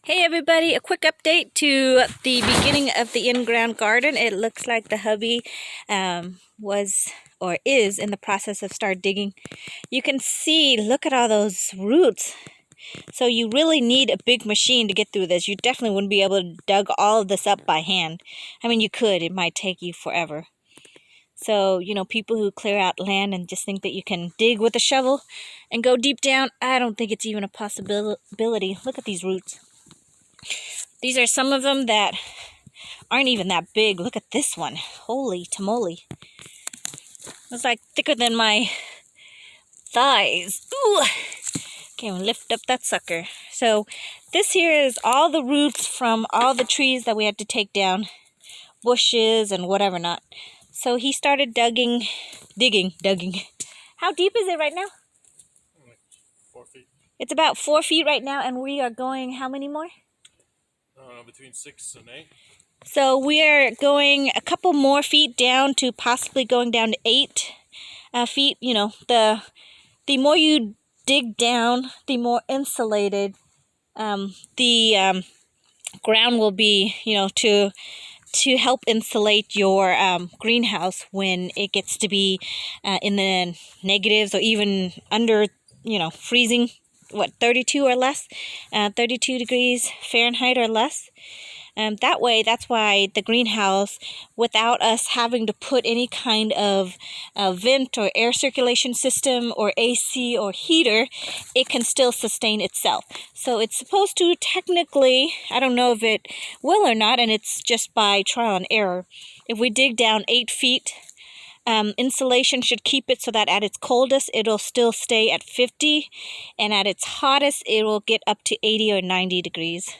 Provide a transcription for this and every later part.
Hey everybody, a quick update to the beginning of the in-ground garden. It looks like the hubby was or is in the process of start digging. You can see, look at all those roots. So you really need a big machine to get through this. You definitely wouldn't be able to dug all of this up by hand. I mean, you could, it might take you forever. So, people who clear out land and just think that you can dig with a shovel and go deep down, I don't think it's even a possibility. Look at these roots. These are some of them that aren't even that big. Look at this one. Holy tamale. It's like thicker than my thighs. Ooh. Can't even lift up that sucker. So this here is all the roots from all the trees that we had to take down. Bushes and whatever not. So he started digging. How deep is it right now? 4 feet. It's about 4 feet right now, and we are going how many more? Between 6 and 8. So we are going a couple more feet down to possibly going down to 8 feet. The more you dig down, the more insulated the ground will be, to help insulate your greenhouse when it gets to be in the negatives or even under, freezing, 32 or less, 32 degrees Fahrenheit or less. That way, that's why the greenhouse, without us having to put any kind of vent or air circulation system or AC or heater, it can still sustain itself. So it's supposed to technically, I don't know if it will or not, and it's just by trial and error. If we dig down 8 feet, insulation should keep it so that at its coldest, it'll still stay at 50, and at its hottest, it will get up to 80 or 90 degrees.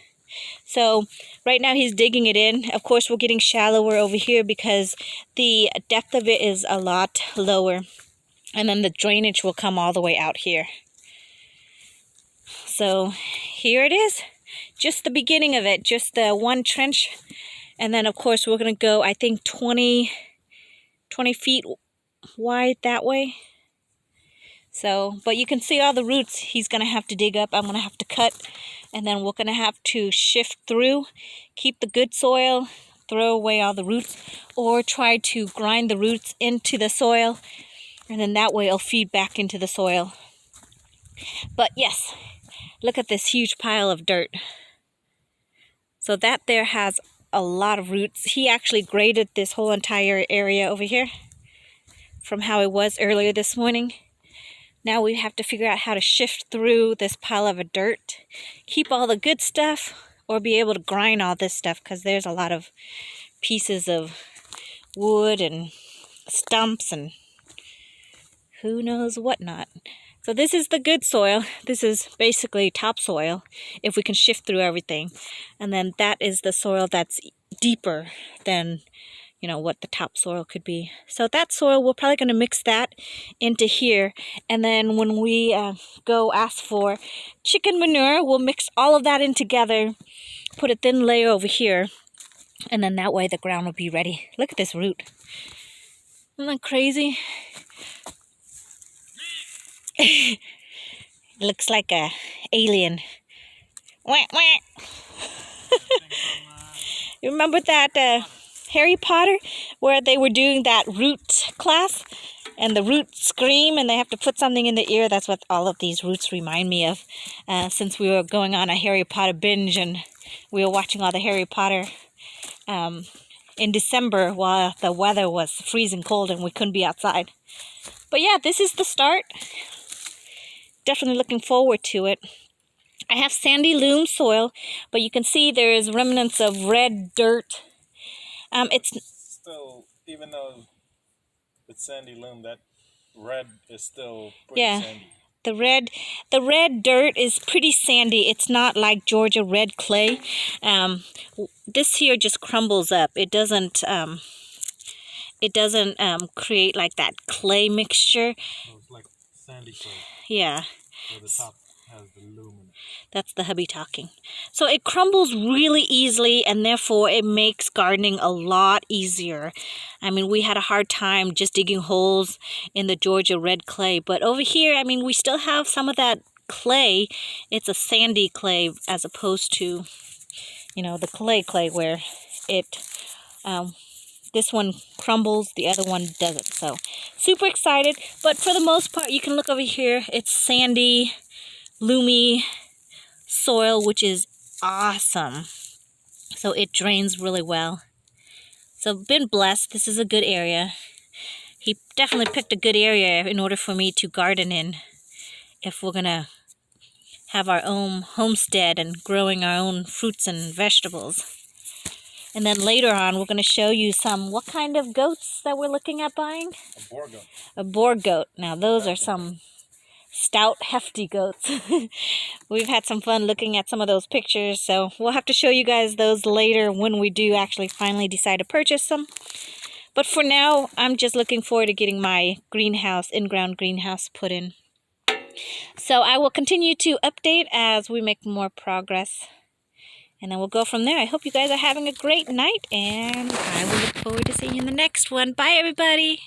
So right now he's digging it in. Of course, we're getting shallower over here because the depth of it is a lot lower. And then the drainage will come all the way out here. So here it is. Just the beginning of it. Just the one trench. And then, of course, we're going to go, I think, 20 feet wide that way. So, but you can see all the roots he's going to have to dig up. I'm going to have to cut, and then we're going to have to shift through, keep the good soil, throw away all the roots, or try to grind the roots into the soil, and then that way it'll feed back into the soil. But yes, look at this huge pile of dirt. So that there has a lot of roots. He actually graded this whole entire area over here from how it was earlier this morning. Now we have to figure out how to shift through this pile of dirt, keep all the good stuff, or be able to grind all this stuff, because there's a lot of pieces of wood and stumps and who knows what not. So this is the good soil. This is basically topsoil, if we can shift through everything. And then that is the soil that's deeper than what the topsoil could be. So that soil, we're probably going to mix that into here. And then when we go ask for chicken manure, we'll mix all of that in together, put a thin layer over here, and then that way the ground will be ready. Look at this root. Isn't that crazy? It looks like a alien. Wah, wah. You remember that Harry Potter, where they were doing that root class, and the roots scream and they have to put something in the ear? That's what all of these roots remind me of, since we were going on a Harry Potter binge and we were watching all the Harry Potter in December while the weather was freezing cold and we couldn't be outside. But yeah, this is the start. Definitely looking forward to it. I have sandy loam soil, but you can see there is remnants of red dirt. It's still, even though it's sandy loam, that red is still pretty sandy. The red dirt is pretty sandy. It's not like Georgia red clay. This here just crumbles up. It doesn't create like that clay mixture. So it's like sandy clay. Yeah. Where the top has the loam in it. That's the hubby talking. So it crumbles really easily, and therefore it makes gardening a lot easier. I mean, we had a hard time just digging holes in the Georgia red clay, but over here, I mean, we still have some of that clay, it's a sandy clay as opposed to, you know, the clay where it, this one crumbles, the other one doesn't. So super excited, but for the most part, you can look over here, it's sandy, loomy soil, which is awesome. So it drains really well. So been blessed. This is a good area. He definitely picked a good area in order for me to garden in if we're gonna have our own homestead and growing our own fruits and vegetables. And then later on, we're gonna show you what kind of goats that we're looking at buying? A boar goat. A boar goat. Now those are some stout, hefty goats. We've had some fun looking at some of those pictures, so we'll have to show you guys those later when we do actually finally decide to purchase them. But for now, I'm just looking forward to getting my greenhouse, in-ground greenhouse put in. So I will continue to update as we make more progress. And then we'll go from there. I hope you guys are having a great night, and I will look forward to seeing you in the next one. Bye, everybody.